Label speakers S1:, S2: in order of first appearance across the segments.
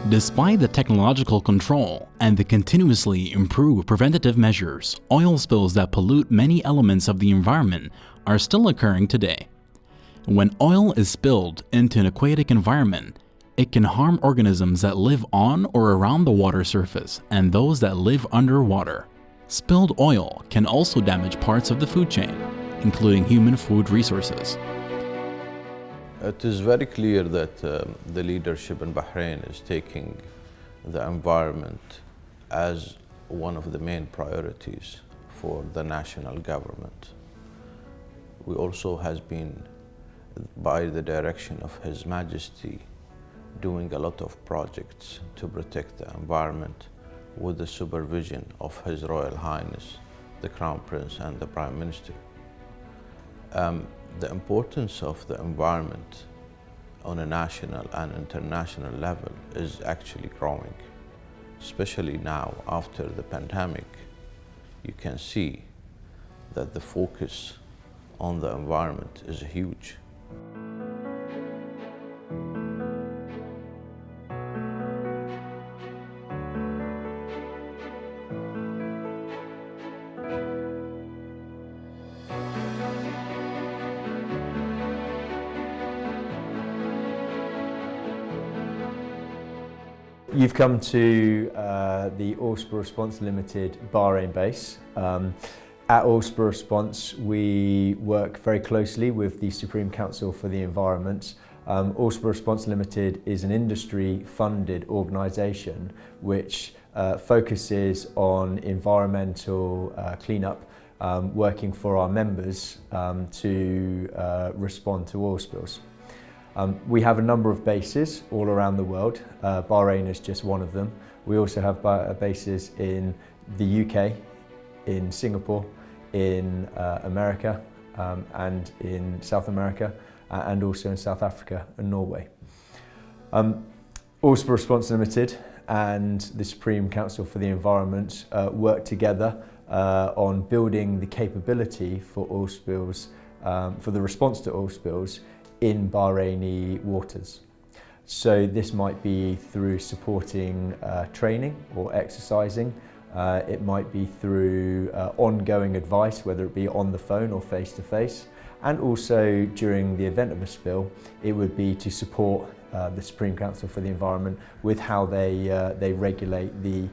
S1: Despite the technological control and the continuously improved preventative measures, oil spills that pollute many elements of the environment are still occurring today. When oil is spilled into an aquatic environment, it can harm organisms that live on or around the water surface and those that live underwater. Spilled oil can also damage parts of the food chain, including human food resources.
S2: It is very clear that the leadership in Bahrain is taking the environment as one of the main priorities for the national government. We also has been, by the direction of His Majesty, doing a lot of projects to protect the environment with the supervision of His Royal Highness, the Crown Prince and the Prime Minister. The importance of the environment on a national and international level is actually growing, especially now after the pandemic. You can see that the focus on the environment is huge.
S3: You've come to the Oil Spill Response Limited Bahrain base. At Oil Spill Response, we work very closely with the Supreme Council for the Environment. Oil Spill Response Limited is an industry-funded organisation which focuses on environmental cleanup, working for our members to respond to oil spills. We have a number of bases all around the world. Bahrain is just one of them. We also have bases in the UK, in Singapore, in America, and in South America, and also in South Africa and Norway. Oil Spill Response Limited and the Supreme Council for the Environment work together on building the capability for oil spills, for the response to oil spills in Bahraini waters. So this might be through supporting training or exercising. It might be through ongoing advice, whether it be on the phone or face-to-face. And also during the event of a spill, it would be to support the Supreme Council for the Environment with how they regulate the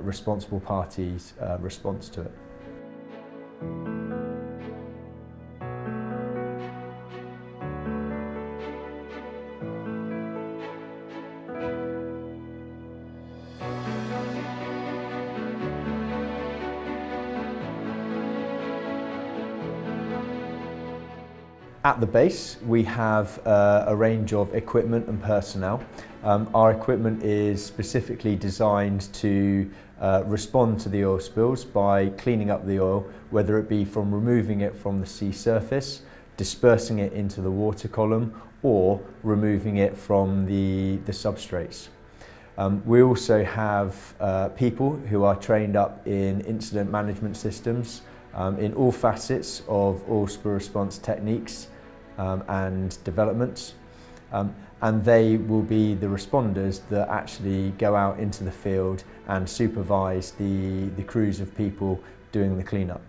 S3: responsible parties' response to it. At the base, we have a range of equipment and personnel. Our equipment is specifically designed to respond to the oil spills by cleaning up the oil, whether it be from removing it from the sea surface, dispersing it into the water column, or removing it from the substrates. We also have people who are trained up in incident management systems, in all facets of oil spill response techniques and developments, and they will be the responders that actually go out into the field and supervise the crews of people doing the cleanup.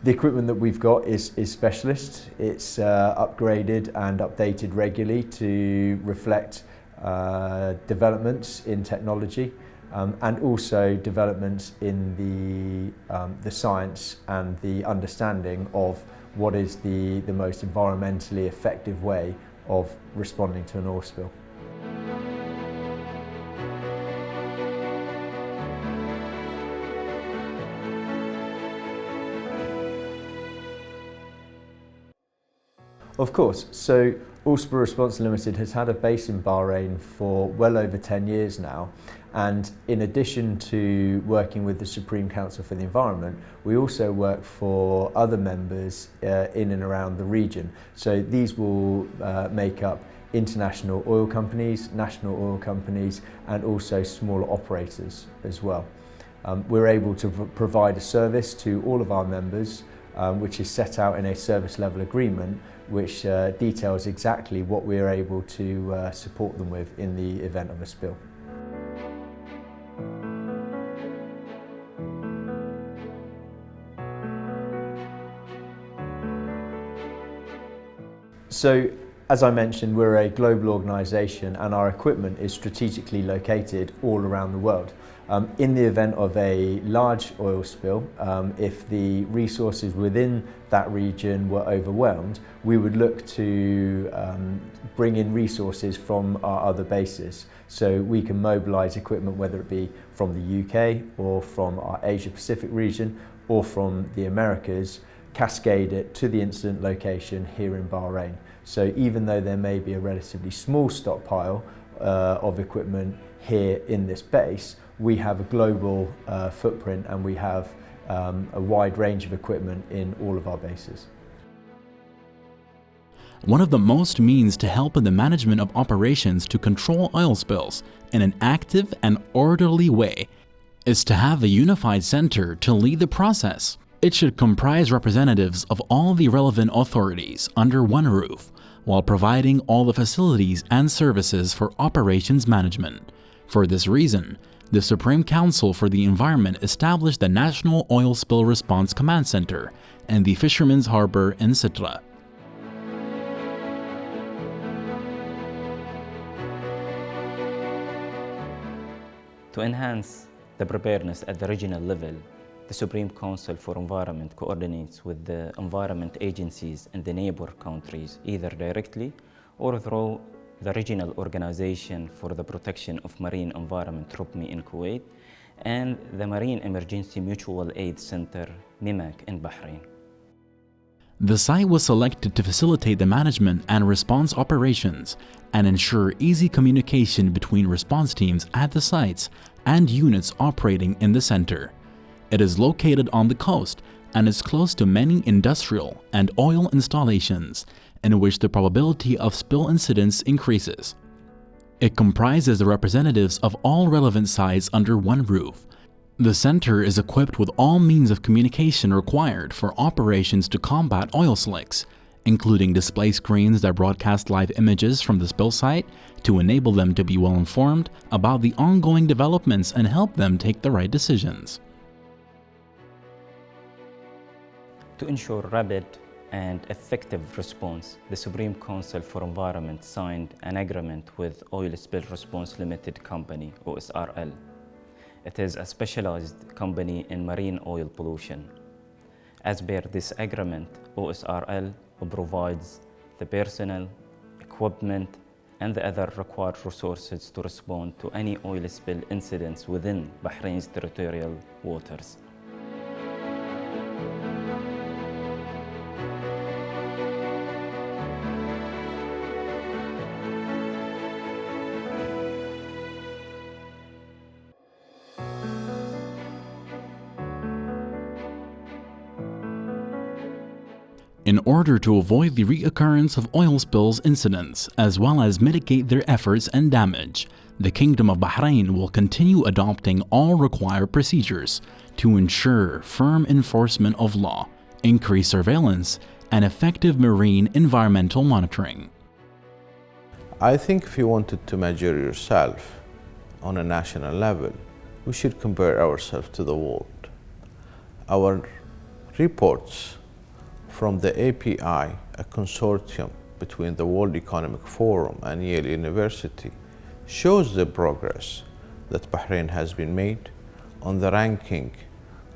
S3: The equipment that we've got is specialist. It's upgraded and updated regularly to reflect developments in technology and also developments in the science and the understanding of what is the most environmentally effective way of responding to an oil spill. Of course, so Oil Spill Response Limited has had a base in Bahrain for well over 10 years now, and in addition to working with the Supreme Council for the Environment, we also work for other members in and around the region. So these will make up international oil companies, national oil companies, and also smaller operators as well. We're able to provide a service to all of our members which is set out in a service level agreement which details exactly what we are able to support them with in the event of a spill. So, as I mentioned, we're a global organisation and our equipment is strategically located all around the world. In the event of a large oil spill, if the resources within that region were overwhelmed, we would look to bring in resources from our other bases. So we can mobilise equipment, whether it be from the UK or from our Asia Pacific region or from the Americas, cascade it to the incident location here in Bahrain. So even though there may be a relatively small stockpile of equipment here in this base, we have a global footprint and we have a wide range of equipment in all of our bases.
S1: One of the most means to help in the management of operations to control oil spills in an active and orderly way is to have a unified center to lead the process. It should comprise representatives of all the relevant authorities under one roof, while providing all the facilities and services for operations management. For this reason, the Supreme Council for the Environment established the National Oil Spill Response Command Center and the Fisherman's Harbor in Sitra.
S4: To enhance the preparedness at the regional level, the Supreme Council for Environment coordinates with the environment agencies in the neighbor countries, either directly or through the Regional Organization for the Protection of Marine Environment (RUPMI) in Kuwait and the Marine Emergency Mutual Aid Center (MIMAC) in Bahrain.
S1: The site was selected to facilitate the management and response operations and ensure easy communication between response teams at the sites and units operating in the center. It is located on the coast and is close to many industrial and oil installations in which the probability of spill incidents increases. It comprises the representatives of all relevant sites under one roof. The center is equipped with all means of communication required for operations to combat oil slicks, including display screens that broadcast live images from the spill site to enable them to be well informed about the ongoing developments and help them take the right decisions.
S4: To ensure rapid and effective response, the Supreme Council for Environment signed an agreement with Oil Spill Response Limited Company, OSRL. It is a specialized company in marine oil pollution. As per this agreement, OSRL provides the personnel, equipment, and the other required resources to respond to any oil spill incidents within Bahrain's territorial waters.
S1: In order to avoid the reoccurrence of oil spills incidents, as well as mitigate their efforts and damage, the Kingdom of Bahrain will continue adopting all required procedures to ensure firm enforcement of law, increased surveillance, and effective marine environmental monitoring.
S2: I think if you wanted to measure yourself on a national level, we should compare ourselves to the world. Our reports from the API, a consortium between the World Economic Forum and Yale University, shows the progress that Bahrain has been made on the ranking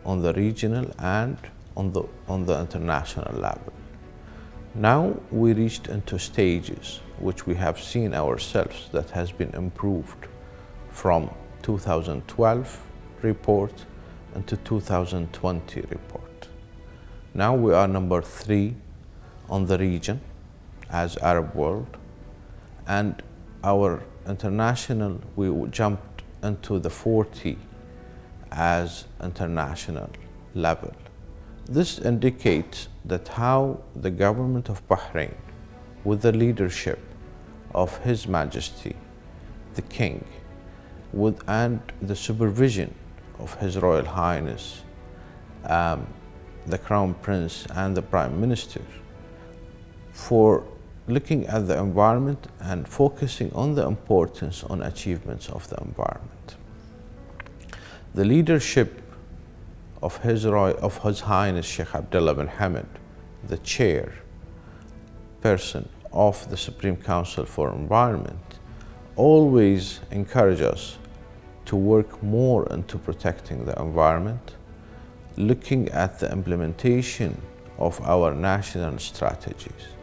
S2: on the regional and on the international level. Now we reached into stages which we have seen ourselves that has been improved from 2012 report into 2020 report. Now we are number 3 on the region as Arab world, and our international, we jumped into the 40 as international level. This indicates that how the government of Bahrain, with the leadership of His Majesty, the King, and the supervision of His Royal Highness, the Crown Prince and the Prime Minister for looking at the environment and focusing on the importance on achievements of the environment. The leadership of His Highness Sheikh Abdullah bin Hamad, the chairperson of the Supreme Council for Environment, always encourage us to work more into protecting the environment, looking at the implementation of our national strategies.